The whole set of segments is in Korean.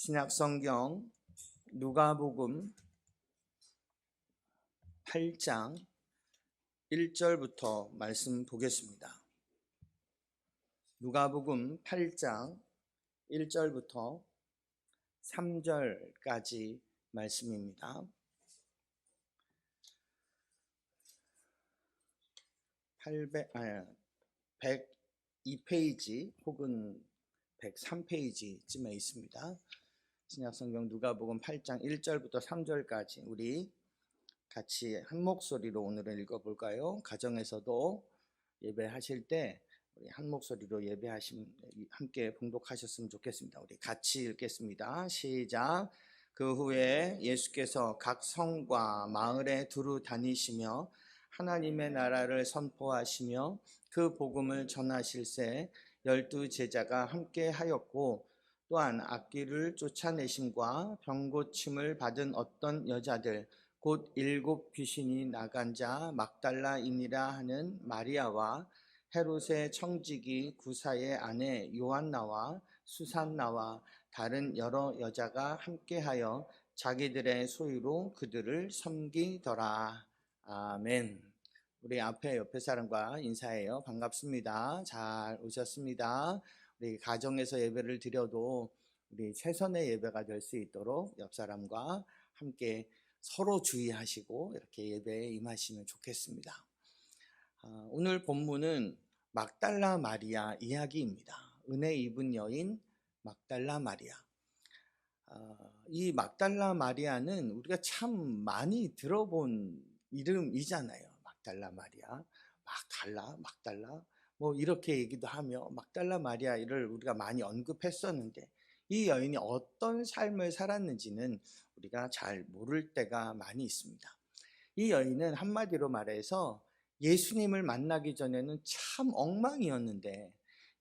신약성경 누가복음 8장 1절부터 말씀 보겠습니다. 누가복음 8장 1절부터 3절까지 말씀입니다. 102페이지 혹은 103페이지쯤에 있습니다. 신약성경 누가복음 8장 1절부터 3절까지 우리 같이 한 목소리로 오늘은 읽어볼까요? 가정에서도 예배하실 때 우리 한 목소리로 함께 봉독하셨으면 좋겠습니다. 우리 같이 읽겠습니다. 시작. 그 후에 예수께서 각 성과 마을에 두루 다니시며 하나님의 나라를 선포하시며 그 복음을 전하실새 12 제자가 함께 하였고, 또한 악귀를 쫓아내심과 병고침을 받은 어떤 여자들 곧 7 귀신이 나간 자 막달라인이라 하는 마리아와 헤롯의 청지기 구사의 아내 요한나와 수산나와 다른 여러 여자가 함께하여 자기들의 소유로 그들을 섬기더라. 아멘. 우리 옆에 사람과 인사해요. 반갑습니다. 잘 오셨습니다. 우리 가정에서 예배를 드려도 우리 최선의 예배가 될 수 있도록 옆 사람과 함께 서로 주의하시고 이렇게 예배에 임하시면 좋겠습니다. 오늘 본문은 막달라 마리아 이야기입니다. 은혜 입은 여인 막달라 마리아. 이 막달라 마리아는 우리가 참 많이 들어본 이름이잖아요. 막달라 마리아, 막달라 뭐 이렇게 얘기도 하며 막달라 마리아를 우리가 많이 언급했었는데, 이 여인이 어떤 삶을 살았는지는 우리가 잘 모를 때가 많이 있습니다. 이 여인은 한마디로 말해서 예수님을 만나기 전에는 참 엉망이었는데,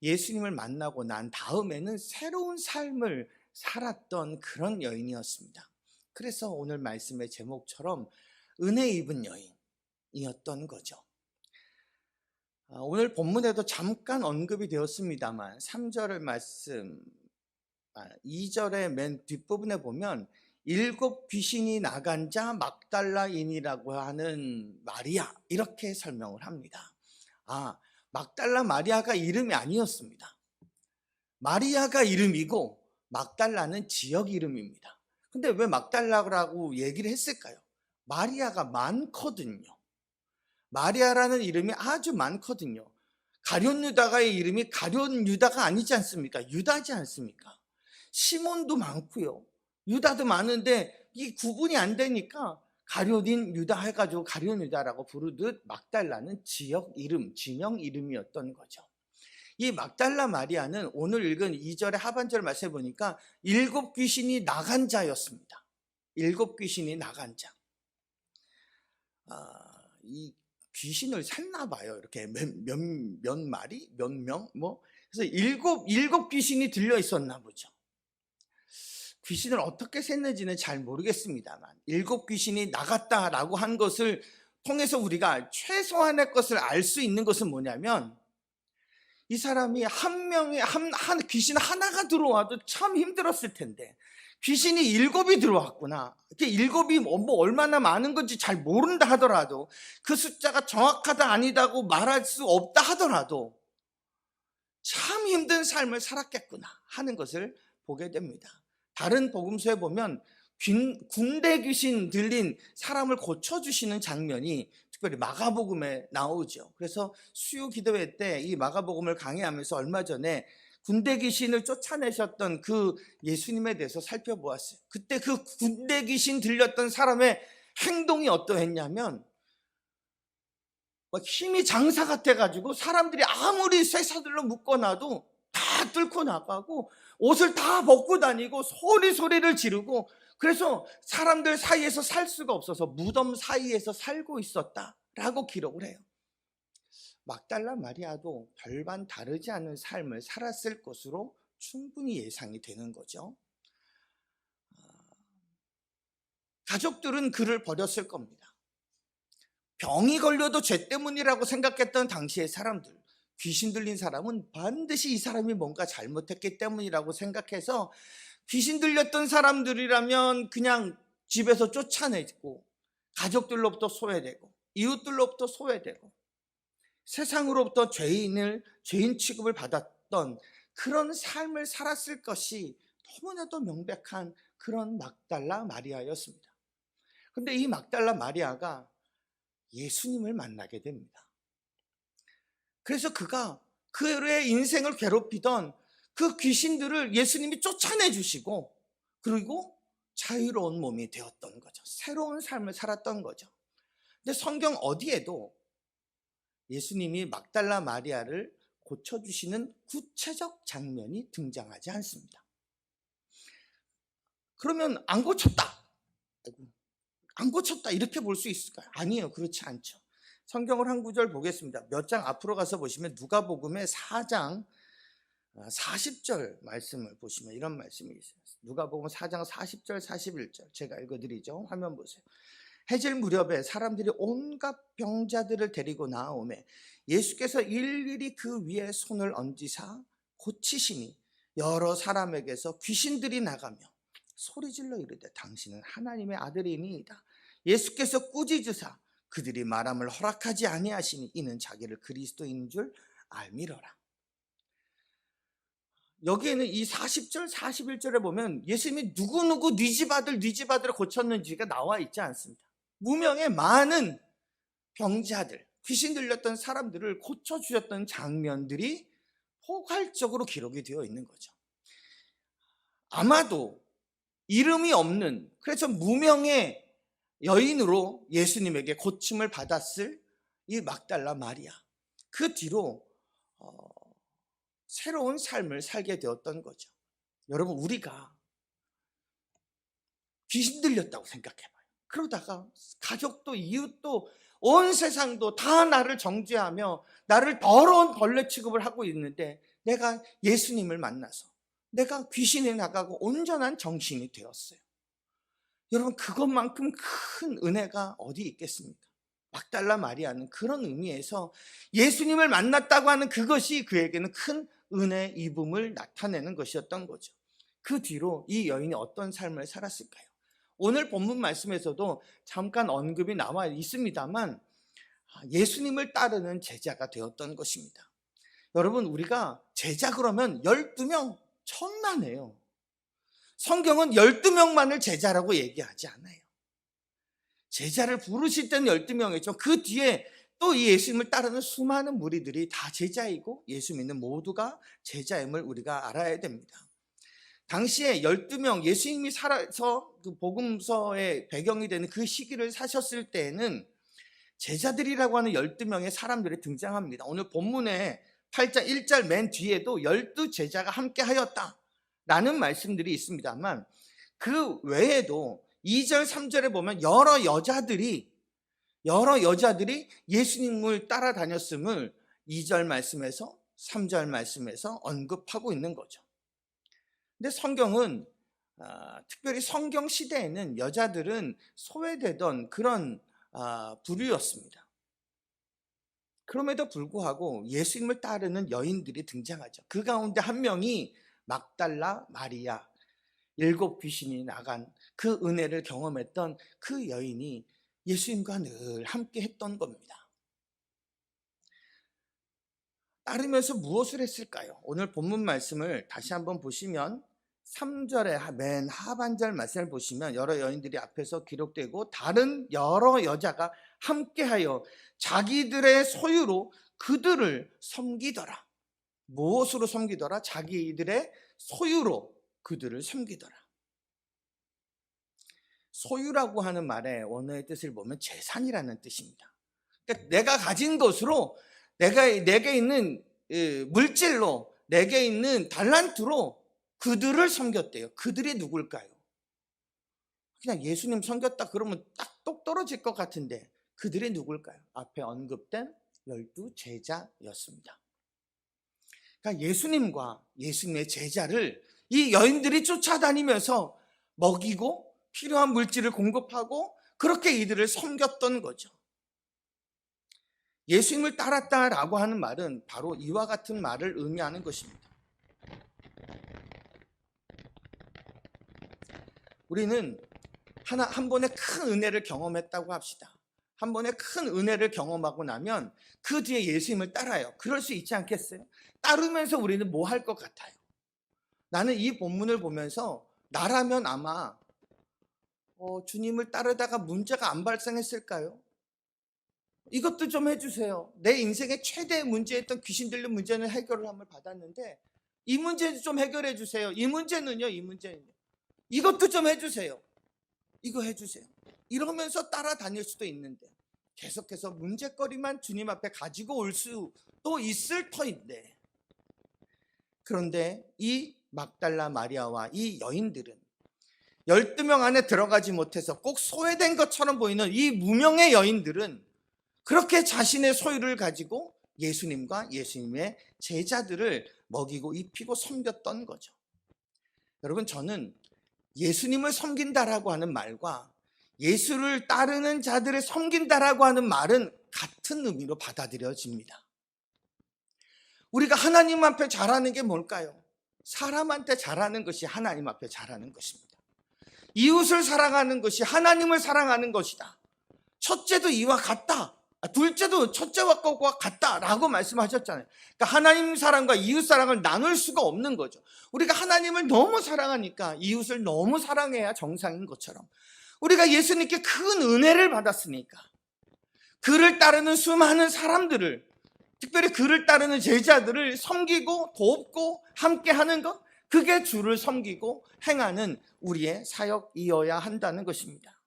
예수님을 만나고 난 다음에는 새로운 삶을 살았던 그런 여인이었습니다. 그래서 오늘 말씀의 제목처럼 은혜 입은 여인이었던 거죠. 오늘 본문에도 잠깐 언급이 되었습니다만 3절의 말씀, 2절의 맨 뒷부분에 보면 7 귀신이 나간 자 막달라인이라고 하는 마리아, 이렇게 설명을 합니다. 막달라 마리아가 이름이 아니었습니다. 마리아가 이름이고 막달라는 지역 이름입니다. 근데 왜 막달라라고 얘기를 했을까요? 마리아가 많거든요. 마리아라는 이름이 아주 많거든요. 가룟 유다가의 이름이 가룟 유다가 아니지 않습니까? 유다지 않습니까? 시몬도 많고요, 유다도 많은데 이 구분이 안 되니까 가룟인 유다 해가지고 가룟 유다라고 부르듯 막달라는 지역 이름, 진영 이름이었던 거죠. 이 막달라 마리아는 오늘 읽은 2절의 하반절 말씀해 보니까 7 귀신이 나간 자였습니다. 7 귀신이 나간 자. 이 귀신을 샀나 봐요. 이렇게 몇 마리, 몇 명, 그래서 7 귀신이 들려 있었나 보죠. 귀신을 어떻게 샜는지는 잘 모르겠습니다만 7 귀신이 나갔다라고 한 것을 통해서 우리가 최소한의 것을 알 수 있는 것은 뭐냐면, 이 사람이 한 귀신 하나가 들어와도 참 힘들었을 텐데 귀신이 7이 들어왔구나. 이게 7이 얼마나 많은 건지 잘 모른다 하더라도, 그 숫자가 정확하다 아니다고 말할 수 없다 하더라도 참 힘든 삶을 살았겠구나 하는 것을 보게 됩니다. 다른 복음서에 보면 군대 귀신 들린 사람을 고쳐주시는 장면이 특별히 마가복음에 나오죠. 그래서 수요 기도회 때 이 마가복음을 강의하면서 얼마 전에 군대 귀신을 쫓아내셨던 그 예수님에 대해서 살펴보았어요. 그때 그 군대 귀신 들렸던 사람의 행동이 어떠했냐면, 힘이 장사 같아가지고 사람들이 아무리 쇠사들로 묶어놔도 다 뚫고 나가고 옷을 다 벗고 다니고 소리를 지르고, 그래서 사람들 사이에서 살 수가 없어서 무덤 사이에서 살고 있었다라고 기록을 해요. 막달라 마리아도 별반 다르지 않은 삶을 살았을 것으로 충분히 예상이 되는 거죠. 가족들은 그를 버렸을 겁니다. 병이 걸려도 죄 때문이라고 생각했던 당시의 사람들, 귀신 들린 사람은 반드시 이 사람이 뭔가 잘못했기 때문이라고 생각해서 귀신 들렸던 사람들이라면 그냥 집에서 쫓아내고 가족들로부터 소외되고 이웃들로부터 소외되고 세상으로부터 죄인 취급을 받았던 그런 삶을 살았을 것이 너무나도 명백한 그런 막달라 마리아였습니다. 그런데 이 막달라 마리아가 예수님을 만나게 됩니다. 그래서 그가 그의 인생을 괴롭히던 그 귀신들을 예수님이 쫓아내 주시고 그리고 자유로운 몸이 되었던 거죠. 새로운 삶을 살았던 거죠. 근데 성경 어디에도 예수님이 막달라 마리아를 고쳐주시는 구체적 장면이 등장하지 않습니다. 그러면 안 고쳤다, 안 고쳤다 이렇게 볼 수 있을까요? 아니에요. 그렇지 않죠. 성경을 한 구절 보겠습니다. 몇 장 앞으로 가서 보시면 누가복음의 4장 40절 말씀을 보시면 이런 말씀이 있어요. 누가복음 4장 40절 41절 제가 읽어드리죠. 화면 보세요. 해질 무렵에 사람들이 온갖 병자들을 데리고 나오매 예수께서 일일이 그 위에 손을 얹으사 고치시니 여러 사람에게서 귀신들이 나가며 소리질러 이르되 당신은 하나님의 아들이니이다. 예수께서 꾸짖으사 그들이 말함을 허락하지 아니하시니 이는 자기를 그리스도인 줄 알미러라. 여기에는 이 40절 41절에 보면 예수님이 누구누구 네 집 아들 고쳤는지가 나와 있지 않습니다. 무명의 많은 병자들, 귀신 들렸던 사람들을 고쳐주셨던 장면들이 포괄적으로 기록이 되어 있는 거죠. 아마도 이름이 없는, 그래서 무명의 여인으로 예수님에게 고침을 받았을 이 막달라 마리아, 그 뒤로 새로운 삶을 살게 되었던 거죠. 여러분, 우리가 귀신 들렸다고 생각해봐요. 그러다가 가족도 이웃도 온 세상도 다 나를 정죄하며 나를 더러운 벌레 취급을 하고 있는데 내가 예수님을 만나서 내가 귀신이 나가고 온전한 정신이 되었어요. 여러분, 그것만큼 큰 은혜가 어디 있겠습니까? 막달라 마리아는 그런 의미에서 예수님을 만났다고 하는 그것이 그에게는 큰 은혜 입음을 나타내는 것이었던 거죠. 그 뒤로 이 여인이 어떤 삶을 살았을까요? 오늘 본문 말씀에서도 잠깐 언급이 나와 있습니다만 예수님을 따르는 제자가 되었던 것입니다. 여러분, 우리가 제자 그러면 12명 천만에요. 성경은 12명만을 제자라고 얘기하지 않아요. 제자를 부르실 때는 12명이죠. 그 뒤에 또 이 예수님을 따르는 수많은 무리들이 다 제자이고 예수 믿는 모두가 제자임을 우리가 알아야 됩니다. 당시에 12명, 예수님이 살아서 그 복음서의 배경이 되는 그 시기를 사셨을 때에는 제자들이라고 하는 12명의 사람들이 등장합니다. 오늘 본문에 8장 1절 맨 뒤에도 12제자가 함께 하였다 라는 말씀들이 있습니다만 그 외에도 2절 3절에 보면 여러 여자들이 예수님을 따라다녔음을 2절 말씀에서 3절 말씀에서 언급하고 있는 거죠. 근데 성경은 특별히 성경 시대에는 여자들은 소외되던 그런 부류였습니다. 그럼에도 불구하고 예수님을 따르는 여인들이 등장하죠. 그 가운데 한 명이 막달라 마리아, 7 귀신이 나간 그 은혜를 경험했던 그 여인이 예수님과 늘 함께 했던 겁니다. 따르면서 무엇을 했을까요? 오늘 본문 말씀을 다시 한번 보시면 3절의 맨 하반절 말씀을 보시면 여러 여인들이 앞에서 기록되고 다른 여러 여자가 함께하여 자기들의 소유로 그들을 섬기더라. 무엇으로 섬기더라? 자기들의 소유로 그들을 섬기더라. 소유라고 하는 말의 원어의 뜻을 보면 재산이라는 뜻입니다. 그러니까 내가 가진 것으로 내게 있는 물질로 내게 있는 달란트로 그들을 섬겼대요. 그들이 누굴까요? 그냥 예수님 섬겼다 그러면 딱 똑 떨어질 것 같은데 그들이 누굴까요? 앞에 언급된 12제자였습니다. 그러니까 예수님과 예수님의 제자를 이 여인들이 쫓아다니면서 먹이고 필요한 물질을 공급하고 그렇게 이들을 섬겼던 거죠. 예수님을 따랐다라고 하는 말은 바로 이와 같은 말을 의미하는 것입니다. 우리는 한 번의 큰 은혜를 경험했다고 합시다. 한 번의 큰 은혜를 경험하고 나면 그 뒤에 예수님을 따라요. 그럴 수 있지 않겠어요? 따르면서 우리는 뭐 할 것 같아요? 나는 이 본문을 보면서 나라면 아마 주님을 따르다가 문제가 안 발생했을까요? 이것도 좀 해주세요. 내 인생의 최대 문제였던 귀신 들린 문제는 해결을 한번 받았는데 이 문제도 좀 해결해 주세요. 이 문제는요. 이것도 좀 해주세요. 이거 해주세요. 이러면서 따라다닐 수도 있는데 계속해서 문제거리만 주님 앞에 가지고 올 수도 있을 터인데, 그런데 이 막달라 마리아와 이 여인들은 12명 안에 들어가지 못해서 꼭 소외된 것처럼 보이는 이 무명의 여인들은 그렇게 자신의 소유를 가지고 예수님과 예수님의 제자들을 먹이고 입히고 섬겼던 거죠. 여러분, 저는 예수님을 섬긴다라고 하는 말과 예수를 따르는 자들을 섬긴다라고 하는 말은 같은 의미로 받아들여집니다. 우리가 하나님 앞에 잘하는 게 뭘까요? 사람한테 잘하는 것이 하나님 앞에 잘하는 것입니다. 이웃을 사랑하는 것이 하나님을 사랑하는 것이다. 첫째도 이와 같다. 둘째도 첫째와 것과 같다라고 말씀하셨잖아요. 그러니까 하나님 사랑과 이웃 사랑을 나눌 수가 없는 거죠. 우리가 하나님을 너무 사랑하니까 이웃을 너무 사랑해야 정상인 것처럼, 우리가 예수님께 큰 은혜를 받았으니까 그를 따르는 수많은 사람들을, 특별히 그를 따르는 제자들을 섬기고 돕고 함께하는 것, 그게 주를 섬기고 행하는 우리의 사역이어야 한다는 것입니다.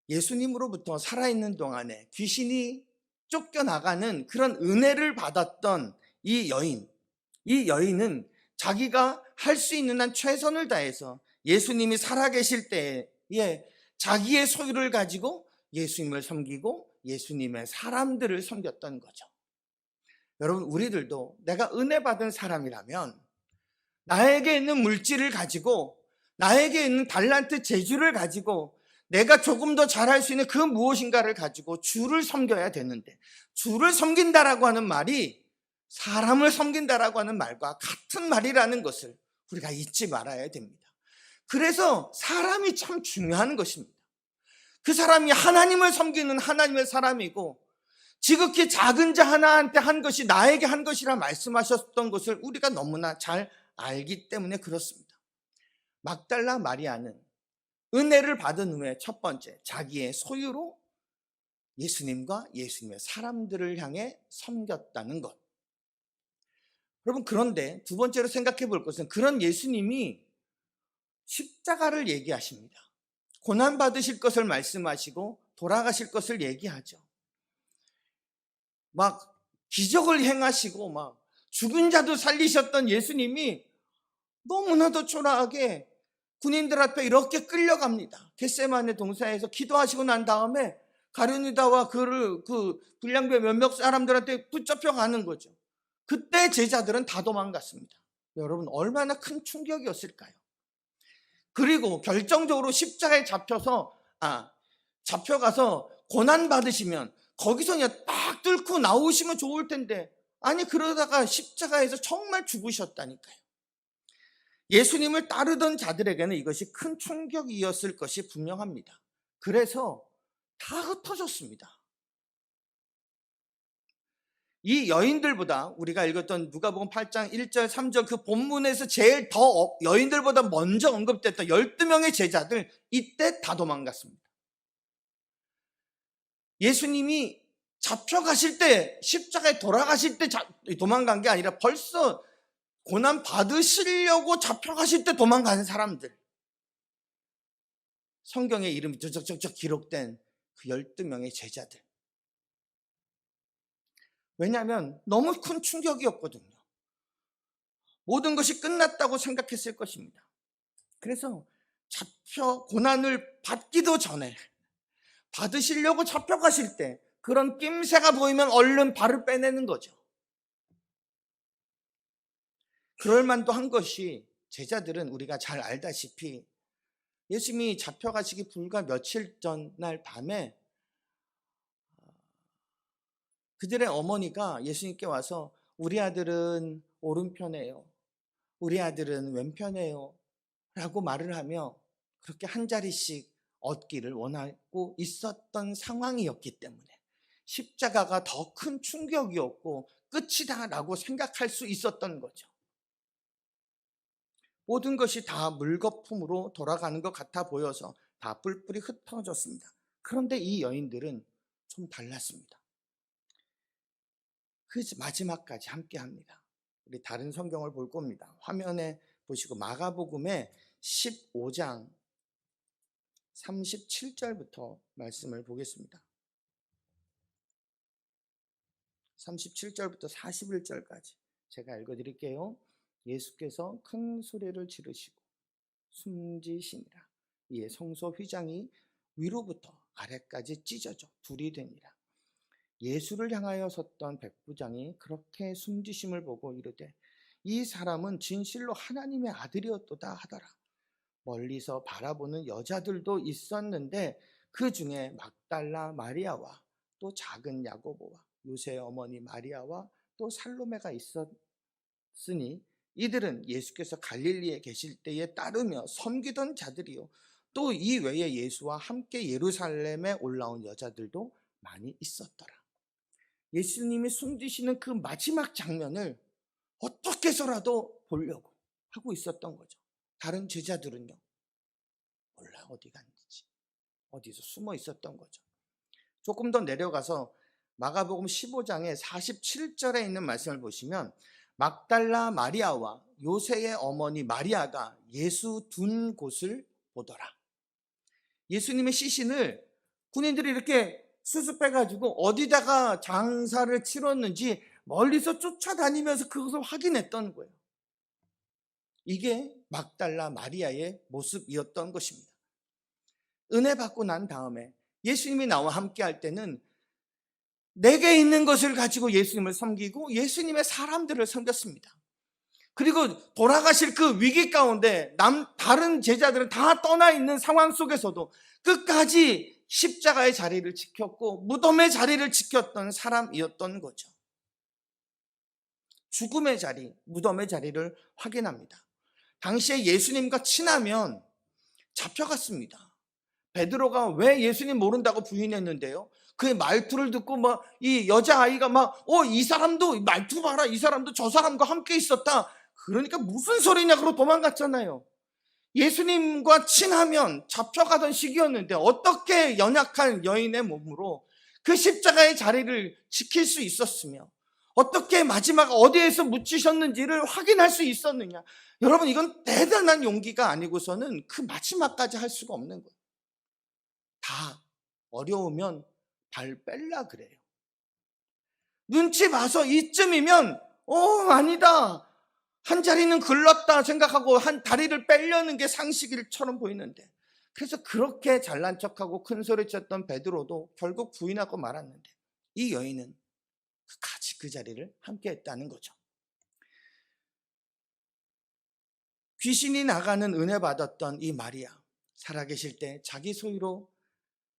예수님으로부터 살아있는 동안에 귀신이 쫓겨나가는 그런 은혜를 받았던 이 여인은 자기가 할 수 있는 한 최선을 다해서 예수님이 살아계실 때에 자기의 소유를 가지고 예수님을 섬기고 예수님의 사람들을 섬겼던 거죠. 여러분, 우리들도 내가 은혜 받은 사람이라면 나에게 있는 물질을 가지고, 나에게 있는 달란트 재주를 가지고 내가 조금 더 잘할 수 있는 그 무엇인가를 가지고 주를 섬겨야 되는데, 주를 섬긴다라고 하는 말이 사람을 섬긴다라고 하는 말과 같은 말이라는 것을 우리가 잊지 말아야 됩니다. 그래서 사람이 참 중요한 것입니다. 그 사람이 하나님을 섬기는 하나님의 사람이고, 지극히 작은 자 하나한테 한 것이 나에게 한 것이라 말씀하셨던 것을 우리가 너무나 잘 알기 때문에 그렇습니다. 막달라 마리아는 은혜를 받은 후에 첫 번째, 자기의 소유로 예수님과 예수님의 사람들을 향해 섬겼다는 것. 여러분, 그런데 두 번째로 생각해 볼 것은, 그런 예수님이 십자가를 얘기하십니다. 고난받으실 것을 말씀하시고 돌아가실 것을 얘기하죠. 막 기적을 행하시고 막 죽은 자도 살리셨던 예수님이 너무나도 초라하게 군인들 앞에 이렇게 끌려갑니다. 겟세마네 동산에서 기도하시고 난 다음에 가룟유다와 그 불량배 몇몇 사람들한테 붙잡혀 가는 거죠. 그때 제자들은 다 도망갔습니다. 여러분, 얼마나 큰 충격이었을까요? 그리고 결정적으로 십자가에 잡혀가서 고난 받으시면 거기서 그냥 딱 뚫고 나오시면 좋을 텐데, 아니, 그러다가 십자가에서 정말 죽으셨다니까요. 예수님을 따르던 자들에게는 이것이 큰 충격이었을 것이 분명합니다. 그래서 다 흩어졌습니다. 이 여인들보다, 우리가 읽었던 누가복음 8장 1절 3절 그 본문에서 제일 더 여인들보다 먼저 언급됐던 12명의 제자들, 이때 다 도망갔습니다. 예수님이 잡혀가실 때, 십자가에 돌아가실 때 도망간 게 아니라 벌써 고난 받으시려고 잡혀가실 때 도망가는 사람들, 성경에 이름이 쩍쩍쩍 기록된 그 12명의 제자들. 왜냐하면 너무 큰 충격이었거든요. 모든 것이 끝났다고 생각했을 것입니다. 그래서 고난을 받기도 전에, 받으시려고 잡혀가실 때 그런 낌새가 보이면 얼른 발을 빼내는 거죠. 그럴 만도 한 것이, 제자들은 우리가 잘 알다시피 예수님이 잡혀가시기 불과 며칠 전날 밤에 그들의 어머니가 예수님께 와서 우리 아들은 오른편에요, 우리 아들은 왼편에요 라고 말을 하며 그렇게 한 자리씩 얻기를 원하고 있었던 상황이었기 때문에 십자가가 더 큰 충격이었고 끝이다라고 생각할 수 있었던 거죠. 모든 것이 다 물거품으로 돌아가는 것 같아 보여서 다 뿔뿔이 흩어졌습니다. 그런데 이 여인들은 좀 달랐습니다. 그 마지막까지 함께 합니다. 우리 다른 성경을 볼 겁니다. 화면에 보시고 마가복음의 15장 37절부터 말씀을 보겠습니다. 37절부터 41절까지 제가 읽어드릴게요. 예수께서 큰 소리를 지르시고 숨지시니라. 이에 성소 휘장이 위로부터 아래까지 찢어져 둘이 되니라. 예수를 향하여 섰던 백부장이 그렇게 숨지심을 보고 이르되 이 사람은 진실로 하나님의 아들이었도다 하더라. 멀리서 바라보는 여자들도 있었는데 그 중에 막달라 마리아와 또 작은 야고보와 요새의 어머니 마리아와 또 살로메가 있었으니 이들은 예수께서 갈릴리에 계실 때에 따르며 섬기던 자들이요 또 이 외에 예수와 함께 예루살렘에 올라온 여자들도 많이 있었더라. 예수님이 숨지시는 그 마지막 장면을 어떻게 해서라도 보려고 하고 있었던 거죠. 다른 제자들은요, 몰라 어디 갔는지, 어디서 숨어 있었던 거죠. 조금 더 내려가서 마가복음 15장의 47절에 있는 말씀을 보시면 막달라 마리아와 요새의 어머니 마리아가 예수 둔 곳을 보더라. 예수님의 시신을 군인들이 이렇게 수습해가지고 어디다가 장사를 치렀는지 멀리서 쫓아다니면서 그것을 확인했던 거예요. 이게 막달라 마리아의 모습이었던 것입니다. 은혜 받고 난 다음에 예수님이 나와 함께 할 때는 내게 있는 것을 가지고 예수님을 섬기고 예수님의 사람들을 섬겼습니다. 그리고 돌아가실 그 위기 가운데 다른 제자들은 다 떠나 있는 상황 속에서도 끝까지 십자가의 자리를 지켰고 무덤의 자리를 지켰던 사람이었던 거죠. 죽음의 자리, 무덤의 자리를 확인합니다. 당시에 예수님과 친하면 잡혀갔습니다. 베드로가 왜 예수님 모른다고 부인했는데요, 그의 말투를 듣고 이 여자아이가 이 사람도 말투 봐라, 이 사람도 저 사람과 함께 있었다, 그러니까 무슨 소리냐 그러고 도망갔잖아요. 예수님과 친하면 잡혀가던 시기였는데 어떻게 연약한 여인의 몸으로 그 십자가의 자리를 지킬 수 있었으며 어떻게 마지막 어디에서 묻히셨는지를 확인할 수 있었느냐. 여러분, 이건 대단한 용기가 아니고서는 그 마지막까지 할 수가 없는 거예요. 다 어려우면 발 뺄라 그래요. 눈치 봐서 이쯤이면 아니다, 한 자리는 글렀다 생각하고 한 다리를 빼려는 게 상식일처럼 보이는데, 그래서 그렇게 잘난 척하고 큰 소리 쳤던 베드로도 결국 부인하고 말았는데 이 여인은 같이 그 자리를 함께 했다는 거죠. 귀신이 나가는 은혜 받았던 이 마리아, 살아계실 때 자기 소유로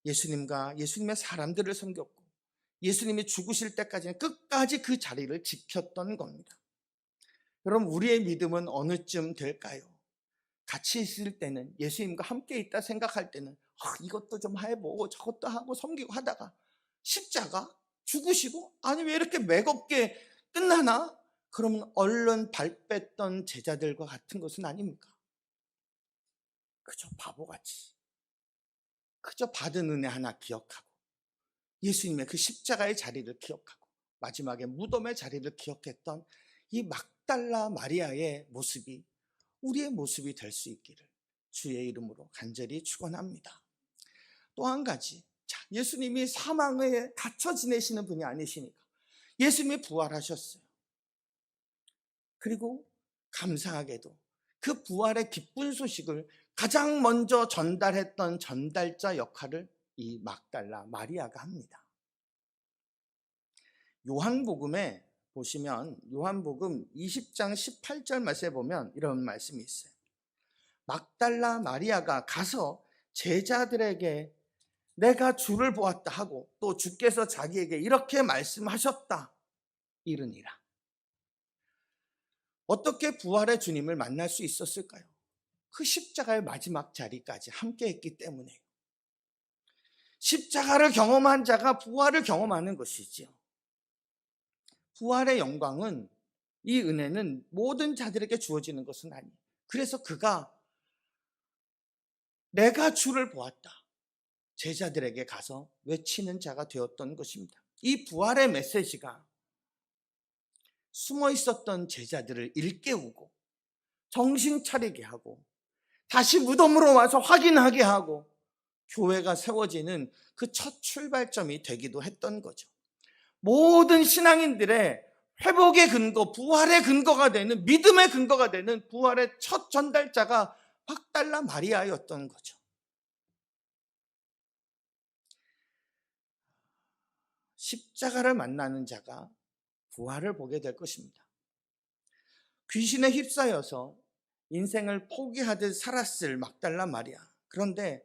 예수님과 예수님의 사람들을 섬겼고 예수님이 죽으실 때까지는 끝까지 그 자리를 지켰던 겁니다. 여러분, 우리의 믿음은 어느쯤 될까요? 같이 있을 때는, 예수님과 함께 있다 생각할 때는 이것도 좀 해보고 저것도 하고 섬기고 하다가 십자가 죽으시고 아니 왜 이렇게 맥없게 끝나나? 그러면 얼른 발 뺐던 제자들과 같은 것은 아닙니까? 그저 바보같이 그저 받은 은혜 하나 기억하고 예수님의 그 십자가의 자리를 기억하고 마지막에 무덤의 자리를 기억했던 이 막달라 마리아의 모습이 우리의 모습이 될 수 있기를 주의 이름으로 간절히 축원합니다. 또 한 가지, 예수님이 사망에 갇혀 지내시는 분이 아니시니까 예수님이 부활하셨어요. 그리고 감사하게도 그 부활의 기쁜 소식을 가장 먼저 전달했던 전달자 역할을 이 막달라 마리아가 합니다. 요한복음에 보시면 요한복음 20장 18절 말씀에 보면 이런 말씀이 있어요. 막달라 마리아가 가서 제자들에게 내가 주를 보았다 하고 또 주께서 자기에게 이렇게 말씀하셨다 이르니라. 어떻게 부활의 주님을 만날 수 있었을까요? 그 십자가의 마지막 자리까지 함께 했기 때문에. 십자가를 경험한 자가 부활을 경험하는 것이지요. 부활의 영광은, 이 은혜는 모든 자들에게 주어지는 것은 아니에요. 그래서 그가 내가 주를 보았다, 제자들에게 가서 외치는 자가 되었던 것입니다. 이 부활의 메시지가 숨어 있었던 제자들을 일깨우고 정신 차리게 하고 다시 무덤으로 와서 확인하게 하고 교회가 세워지는 그 첫 출발점이 되기도 했던 거죠. 모든 신앙인들의 회복의 근거, 부활의 근거가 되는, 믿음의 근거가 되는 부활의 첫 전달자가 막달라 마리아였던 거죠. 십자가를 만나는 자가 부활을 보게 될 것입니다. 귀신에 휩싸여서 인생을 포기하듯 살았을 막달라 마리아. 그런데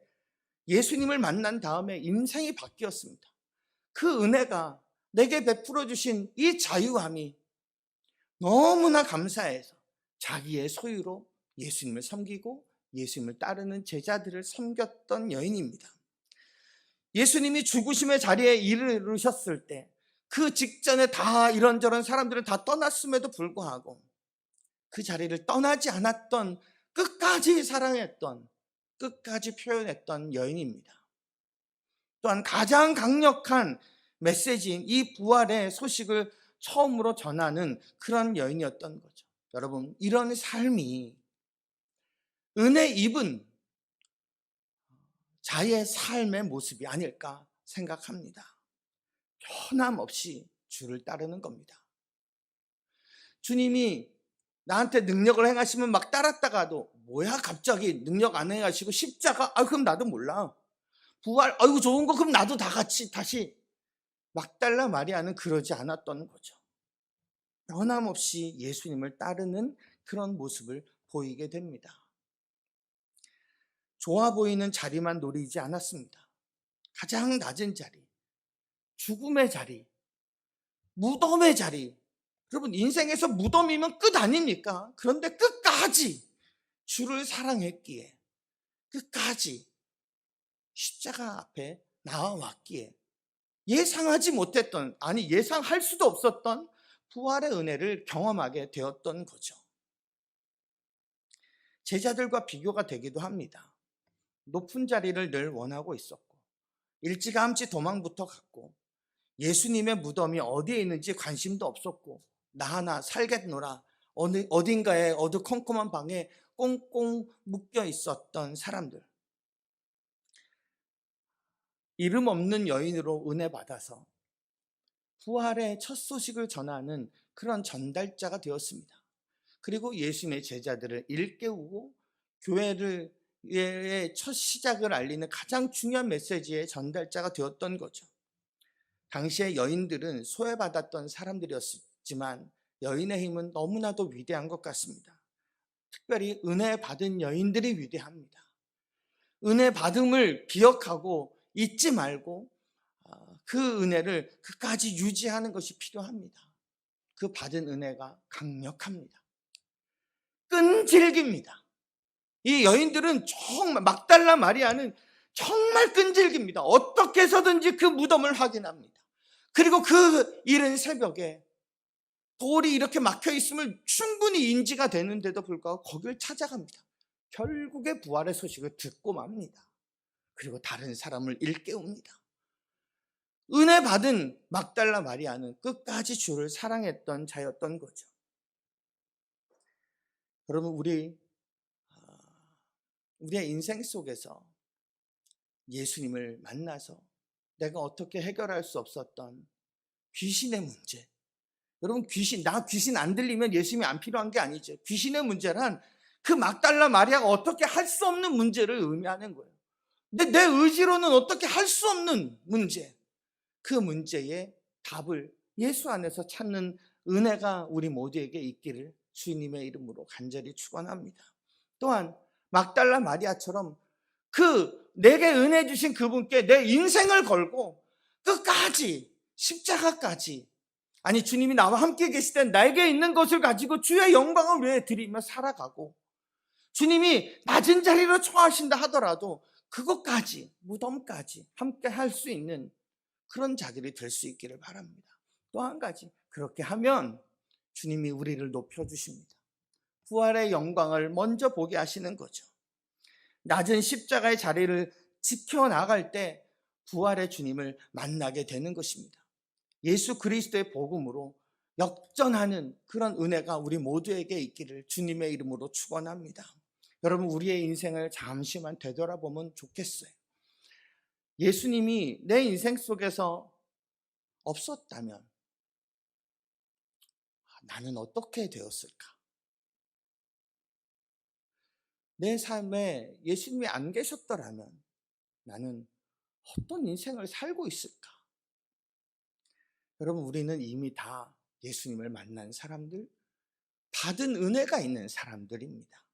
예수님을 만난 다음에 인생이 바뀌었습니다. 그 은혜가 내게 베풀어 주신 이 자유함이 너무나 감사해서 자기의 소유로 예수님을 섬기고 예수님을 따르는 제자들을 섬겼던 여인입니다. 예수님이 죽으심의 자리에 이르셨을 때 그 직전에 다 이런저런 사람들은 다 떠났음에도 불구하고 그 자리를 떠나지 않았던, 끝까지 사랑했던, 끝까지 표현했던 여인입니다. 또한 가장 강력한 메시지인 이 부활의 소식을 처음으로 전하는 그런 여인이었던 거죠. 여러분, 이런 삶이 은혜 입은 자의 삶의 모습이 아닐까 생각합니다. 변함없이 주를 따르는 겁니다. 주님이 나한테 능력을 행하시면 막 따랐다가도, 뭐야 갑자기 능력 안 행하시고 십자가, 그럼 나도 몰라. 부활, 아이고 좋은 거, 그럼 나도 다 같이 다시. 막달라 마리아는 그러지 않았던 거죠. 변함없이 예수님을 따르는 그런 모습을 보이게 됩니다. 좋아 보이는 자리만 노리지 않았습니다. 가장 낮은 자리, 죽음의 자리, 무덤의 자리. 여러분, 인생에서 무덤이면 끝 아닙니까? 그런데 끝까지 주를 사랑했기에, 끝까지 십자가 앞에 나와왔기에 예상하지 못했던, 아니 예상할 수도 없었던 부활의 은혜를 경험하게 되었던 거죠. 제자들과 비교가 되기도 합니다. 높은 자리를 늘 원하고 있었고 일찌감치 도망부터 갔고 예수님의 무덤이 어디에 있는지 관심도 없었고 나 하나 살겠노라 어딘가에 어두컴컴한 방에 꽁꽁 묶여 있었던 사람들, 이름 없는 여인으로 은혜 받아서 부활의 첫 소식을 전하는 그런 전달자가 되었습니다. 그리고 예수님의 제자들을 일깨우고 교회의 첫 시작을 알리는 가장 중요한 메시지의 전달자가 되었던 거죠. 당시의 여인들은 소외받았던 사람들이었지만 여인의 힘은 너무나도 위대한 것 같습니다. 특별히 은혜 받은 여인들이 위대합니다. 은혜 받음을 기억하고 잊지 말고 그 은혜를 끝까지 유지하는 것이 필요합니다. 그 받은 은혜가 강력합니다. 끈질깁니다. 이 여인들은 정말, 막달라 마리아는 정말 끈질깁니다. 어떻게 해서든지 그 무덤을 확인합니다. 그리고 그 이른 새벽에 돌이 이렇게 막혀 있음을 충분히 인지가 되는데도 불구하고 거기를 찾아갑니다. 결국에 부활의 소식을 듣고 맙니다. 그리고 다른 사람을 일깨웁니다. 은혜 받은 막달라 마리아는 끝까지 주를 사랑했던 자였던 거죠. 여러분, 우리의 인생 속에서 예수님을 만나서 내가 어떻게 해결할 수 없었던 귀신의 문제, 여러분, 나 귀신 안 들리면 예수님이 안 필요한 게 아니죠. 귀신의 문제란 그 막달라 마리아가 어떻게 할 수 없는 문제를 의미하는 거예요. 근데 내 의지로는 어떻게 할 수 없는 문제, 그 문제의 답을 예수 안에서 찾는 은혜가 우리 모두에게 있기를 주님의 이름으로 간절히 축원합니다. 또한 막달라 마리아처럼 그 내게 은혜 주신 그분께 내 인생을 걸고 끝까지 십자가까지, 아니 주님이 나와 함께 계실 때 나에게 있는 것을 가지고 주의 영광을 위해 드리며 살아가고, 주님이 낮은 자리로 처하신다 하더라도 그것까지, 무덤까지 함께 할 수 있는 그런 자들이 될 수 있기를 바랍니다. 또 한 가지, 그렇게 하면 주님이 우리를 높여주십니다. 부활의 영광을 먼저 보게 하시는 거죠. 낮은 십자가의 자리를 지켜나갈 때 부활의 주님을 만나게 되는 것입니다. 예수 그리스도의 복음으로 역전하는 그런 은혜가 우리 모두에게 있기를 주님의 이름으로 축원합니다. 여러분, 우리의 인생을 잠시만 되돌아보면 좋겠어요. 예수님이 내 인생 속에서 없었다면 나는 어떻게 되었을까? 내 삶에 예수님이 안 계셨더라면 나는 어떤 인생을 살고 있을까? 여러분, 우리는 이미 다 예수님을 만난 사람들, 받은 은혜가 있는 사람들입니다.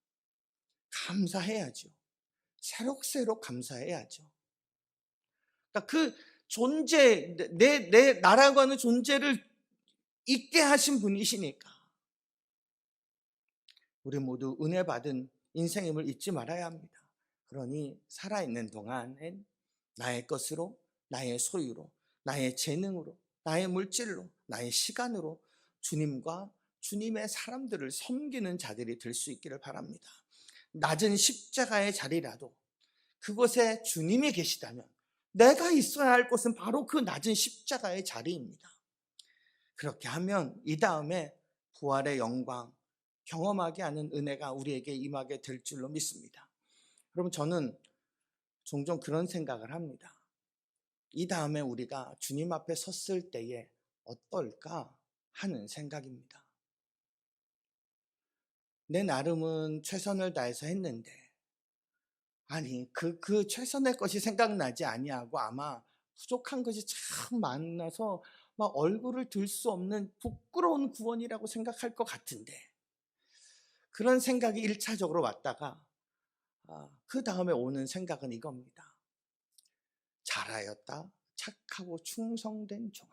감사해야죠. 새록새록 감사해야죠. 그러니까 그 존재, 나라고 하는 존재를 있게 하신 분이시니까 우리 모두 은혜 받은 인생임을 잊지 말아야 합니다. 그러니 살아있는 동안엔 나의 것으로, 나의 소유로, 나의 재능으로, 나의 물질로, 나의 시간으로 주님과 주님의 사람들을 섬기는 자들이 될 수 있기를 바랍니다. 낮은 십자가의 자리라도 그곳에 주님이 계시다면 내가 있어야 할 곳은 바로 그 낮은 십자가의 자리입니다. 그렇게 하면 이 다음에 부활의 영광 경험하게 하는 은혜가 우리에게 임하게 될 줄로 믿습니다. 여러분, 저는 종종 그런 생각을 합니다. 이 다음에 우리가 주님 앞에 섰을 때에 어떨까 하는 생각입니다. 내 나름은 최선을 다해서 했는데, 아니 그 최선의 것이 생각나지 아니하고 아마 부족한 것이 참 많아서 막 얼굴을 들 수 없는 부끄러운 구원이라고 생각할 것 같은데, 그런 생각이 1차적으로 왔다가 그 다음에 오는 생각은 이겁니다. 잘하였다 착하고 충성된 종아,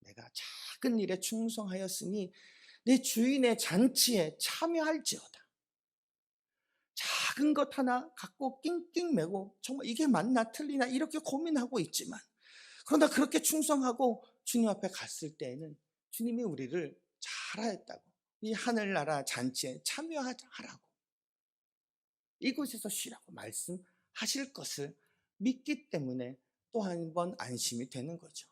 내가 작은 일에 충성하였으니 내 주인의 잔치에 참여할지어다. 작은 것 하나 갖고 낑낑매고 정말 이게 맞나 틀리나 이렇게 고민하고 있지만, 그러나 그렇게 충성하고 주님 앞에 갔을 때에는 주님이 우리를 잘하였다고, 이 하늘나라 잔치에 참여하라고, 이곳에서 쉬라고 말씀하실 것을 믿기 때문에 또 한 번 안심이 되는 거죠.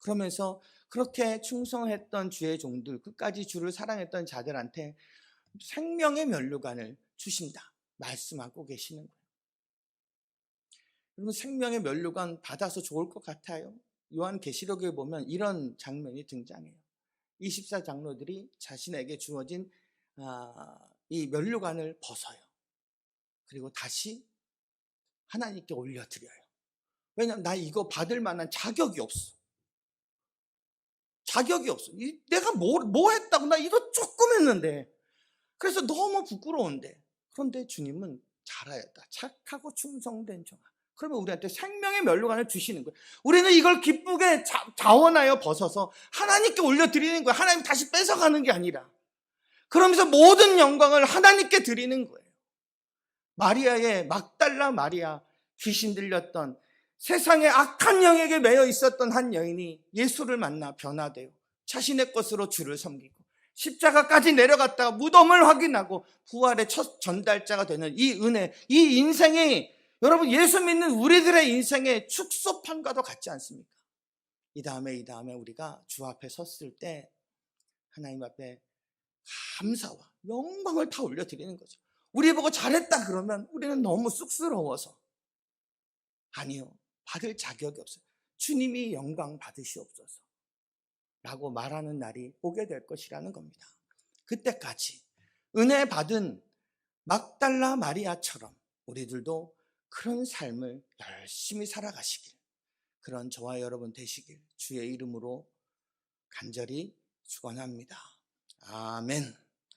그러면서 그렇게 충성했던 주의 종들, 끝까지 주를 사랑했던 자들한테 생명의 면류관을 주신다 말씀하고 계시는 거예요. 여러분, 생명의 면류관 받아서 좋을 것 같아요. 요한계시록에 보면 이런 장면이 등장해요. 24장로들이 자신에게 주어진 이 면류관을 벗어요. 그리고 다시 하나님께 올려드려요. 왜냐하면 나 이거 받을 만한 자격이 없어. 자격이 없어. 내가 뭐 했다고, 나 이거 조금 했는데. 그래서 너무 부끄러운데. 그런데 주님은 잘하였다 착하고 충성된 종아. 그러면 우리한테 생명의 면류관을 주시는 거예요. 우리는 이걸 기쁘게 자원하여 벗어서 하나님께 올려드리는 거예요. 하나님 다시 뺏어가는 게 아니라. 그러면서 모든 영광을 하나님께 드리는 거예요. 마리아의 막달라 마리아, 귀신 들렸던 세상의 악한 영에게 매여 있었던 한 여인이 예수를 만나 변화되어 자신의 것으로 주를 섬기고 십자가까지 내려갔다가 무덤을 확인하고 부활의 첫 전달자가 되는 이 은혜, 이 인생이 여러분 예수 믿는 우리들의 인생의 축소판과도 같지 않습니까? 이 다음에 우리가 주 앞에 섰을 때 하나님 앞에 감사와 영광을 다 올려드리는 거죠. 우리 보고 잘했다 그러면 우리는 너무 쑥스러워서, 아니요, 받을 자격이 없어요. 주님이 영광 받으시옵소서 라고 말하는 날이 오게 될 것이라는 겁니다. 그때까지 은혜 받은 막달라 마리아처럼 우리들도 그런 삶을 열심히 살아가시길, 그런 저와 여러분 되시길 주의 이름으로 간절히 축원합니다. 아멘.